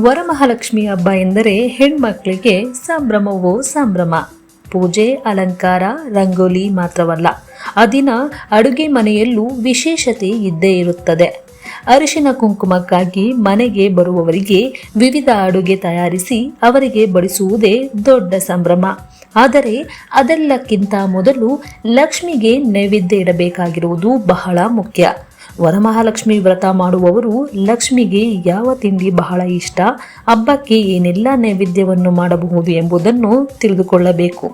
ವರಮಹಾಲಕ್ಷ್ಮಿ ಹಬ್ಬ ಎಂದರೆ ಹೆಣ್ಮಕ್ಳಿಗೆ ಸಂಭ್ರಮವೋ ಸಂಭ್ರಮ. ಪೂಜೆ, ಅಲಂಕಾರ, ರಂಗೋಲಿ ಮಾತ್ರವಲ್ಲ, ಆ ದಿನ ಅಡುಗೆ ಮನೆಯಲ್ಲೂ ವಿಶೇಷತೆ ಇದ್ದೇ ಇರುತ್ತದೆ. ಅರಿಶಿನ ಕುಂಕುಮಕ್ಕಾಗಿ ಮನೆಗೆ ಬರುವವರಿಗೆ ವಿವಿಧ ಅಡುಗೆ ತಯಾರಿಸಿ ಅವರಿಗೆ ಬಡಿಸುವುದೇ ದೊಡ್ಡ ಸಂಭ್ರಮ. ಆದರೆ ಅದೆಲ್ಲಕ್ಕಿಂತ ಮೊದಲು ಲಕ್ಷ್ಮಿಗೆ ನೈವೇದ್ಯ ಇಡಬೇಕಾಗಿರುವುದು ಬಹಳ ಮುಖ್ಯ. ವರಮಹಾಲಕ್ಷ್ಮಿ ವ್ರತ ಮಾಡುವವರು ಲಕ್ಷ್ಮಿಗೆ ಯಾವ ತಿಂಡಿ ಬಹಳ ಇಷ್ಟ, ಹಬ್ಬಕ್ಕೆ ಏನೆಲ್ಲ ನೈವೇದ್ಯವನ್ನು ಮಾಡಬಹುದು ಎಂಬುದನ್ನು ತಿಳಿದುಕೊಳ್ಳಬೇಕು.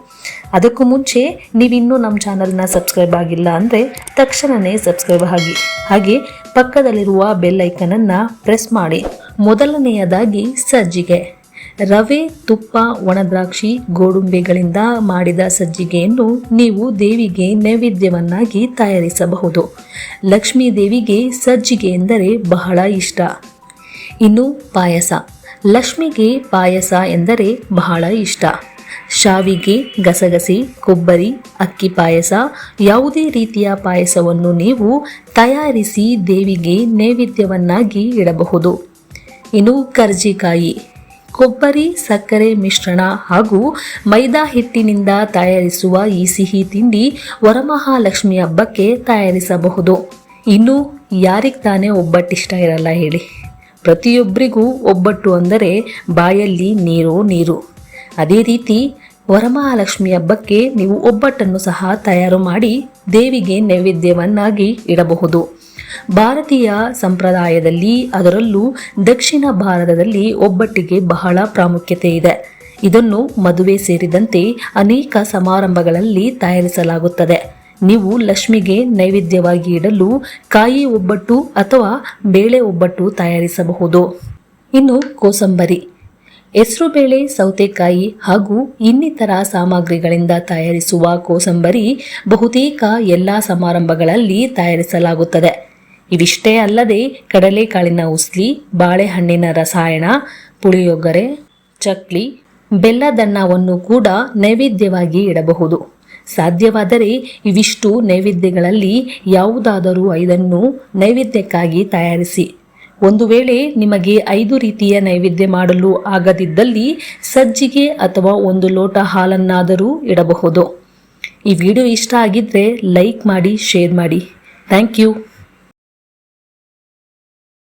ಅದಕ್ಕೂ ಮುಂಚೆ ನೀವಿನ್ನೂ ನಮ್ಮ ಚಾನಲ್ನ ಸಬ್ಸ್ಕ್ರೈಬ್ ಆಗಿಲ್ಲ ಅಂದರೆ ತಕ್ಷಣವೇ ಸಬ್ಸ್ಕ್ರೈಬ್ ಆಗಿ, ಹಾಗೆ ಪಕ್ಕದಲ್ಲಿರುವ ಬೆಲ್ ಐಕನನ್ನು ಪ್ರೆಸ್ ಮಾಡಿ. ಮೊದಲನೆಯದಾಗಿ ಸಜ್ಜಿಗೆ. ರವೆ, ತುಪ್ಪ, ಒಣದ್ರಾಕ್ಷಿ, ಗೋಡಂಬಿಗಳಿಂದ ಮಾಡಿದ ಸಜ್ಜಿಗೆಯನ್ನು ನೀವು ದೇವಿಗೆ ನೈವೇದ್ಯವನ್ನಾಗಿ ತಯಾರಿಸಬಹುದು. ಲಕ್ಷ್ಮೀ ದೇವಿಗೆ ಸಜ್ಜಿಗೆ ಎಂದರೆ ಬಹಳ ಇಷ್ಟ. ಇನ್ನು ಪಾಯಸ. ಲಕ್ಷ್ಮಿಗೆ ಪಾಯಸ ಎಂದರೆ ಬಹಳ ಇಷ್ಟ. ಶಾವಿಗೆ, ಗಸಗಸೆ, ಕೊಬ್ಬರಿ, ಅಕ್ಕಿ ಪಾಯಸ, ಯಾವುದೇ ರೀತಿಯ ಪಾಯಸವನ್ನು ನೀವು ತಯಾರಿಸಿ ದೇವಿಗೆ ನೈವೇದ್ಯವನ್ನಾಗಿ ಇಡಬಹುದು. ಇನ್ನು ಕರ್ಜಿಕಾಯಿ. ಕೊಬ್ಬರಿ, ಸಕ್ಕರೆ ಮಿಶ್ರಣ ಹಾಗೂ ಮೈದಾ ಹಿಟ್ಟಿನಿಂದ ತಯಾರಿಸುವ ಈ ಸಿಹಿ ತಿಂಡಿ ವರಮಹಾಲಕ್ಷ್ಮಿ ಹಬ್ಬಕ್ಕೆ ತಯಾರಿಸಬಹುದು. ಇನ್ನು ಯಾರಿಗೆ ತಾನೇ ಒಬ್ಬಟ್ಟು ಇಷ್ಟ ಇರಲ್ಲ ಹೇಳಿ. ಪ್ರತಿಯೊಬ್ಬರಿಗೂ ಒಬ್ಬಟ್ಟು ಅಂದರೆ ಬಾಯಲ್ಲಿ ನೀರು ನೀರು. ಅದೇ ರೀತಿ ವರಮಹಾಲಕ್ಷ್ಮಿ ಹಬ್ಬಕ್ಕೆ ನೀವು ಒಬ್ಬಟ್ಟನ್ನು ಸಹ ತಯಾರು ಮಾಡಿ ದೇವಿಗೆ ನೈವೇದ್ಯವನ್ನಾಗಿ ಇಡಬಹುದು. ಭಾರತೀಯ ಸಂಪ್ರದಾಯದಲ್ಲಿ, ಅದರಲ್ಲೂ ದಕ್ಷಿಣ ಭಾರತದಲ್ಲಿ ಒಬ್ಬಟ್ಟಿಗೆ ಬಹಳ ಪ್ರಾಮುಖ್ಯತೆ ಇದೆ. ಇದನ್ನು ಮದುವೆ ಸೇರಿದಂತೆ ಅನೇಕ ಸಮಾರಂಭಗಳಲ್ಲಿ ತಯಾರಿಸಲಾಗುತ್ತದೆ. ನೀವು ಲಕ್ಷ್ಮಿಗೆ ನೈವೇದ್ಯವಾಗಿ ಇಡಲು ಕಾಯಿ ಒಬ್ಬಟ್ಟು ಅಥವಾ ಬೇಳೆ ಒಬ್ಬಟ್ಟು ತಯಾರಿಸಬಹುದು. ಇನ್ನು ಕೋಸಂಬರಿ. ಹೆಸರುಬೇಳೆ, ಸೌತೆಕಾಯಿ ಹಾಗೂ ಇನ್ನಿತರ ಸಾಮಗ್ರಿಗಳಿಂದ ತಯಾರಿಸುವ ಕೋಸಂಬರಿ ಬಹುತೇಕ ಎಲ್ಲ ಸಮಾರಂಭಗಳಲ್ಲಿ ತಯಾರಿಸಲಾಗುತ್ತದೆ. ಇವಿಷ್ಟೇ ಅಲ್ಲದೆ ಕಡಲೆಕಾಳಿನ ಉಸ್ಲಿ, ಬಾಳೆಹಣ್ಣಿನ ರಸಾಯನ, ಪುಳಿಯೋಗರೆ, ಚಕ್ಲಿ, ಬೆಲ್ಲದನ್ನವನ್ನು ಕೂಡ ನೈವೇದ್ಯವಾಗಿ ಇಡಬಹುದು. ಸಾಧ್ಯವಾದರೆ ಇವಿಷ್ಟು ನೈವೇದ್ಯಗಳಲ್ಲಿ ಯಾವುದಾದರೂ 5 ನೈವೇದ್ಯಕ್ಕಾಗಿ ತಯಾರಿಸಿ. ಒಂದು ವೇಳೆ ನಿಮಗೆ 5 ರೀತಿಯ ನೈವೇದ್ಯ ಮಾಡಲು ಆಗದಿದ್ದಲ್ಲಿ ಸಜ್ಜಿಗೆ ಅಥವಾ 1 ಲೋಟ ಹಾಲನ್ನಾದರೂ ಇಡಬಹುದು. ಈ ವಿಡಿಯೋ ಇಷ್ಟ ಆಗಿದ್ರೆ ಲೈಕ್ ಮಾಡಿ, ಶೇರ್ ಮಾಡಿ. Thank you.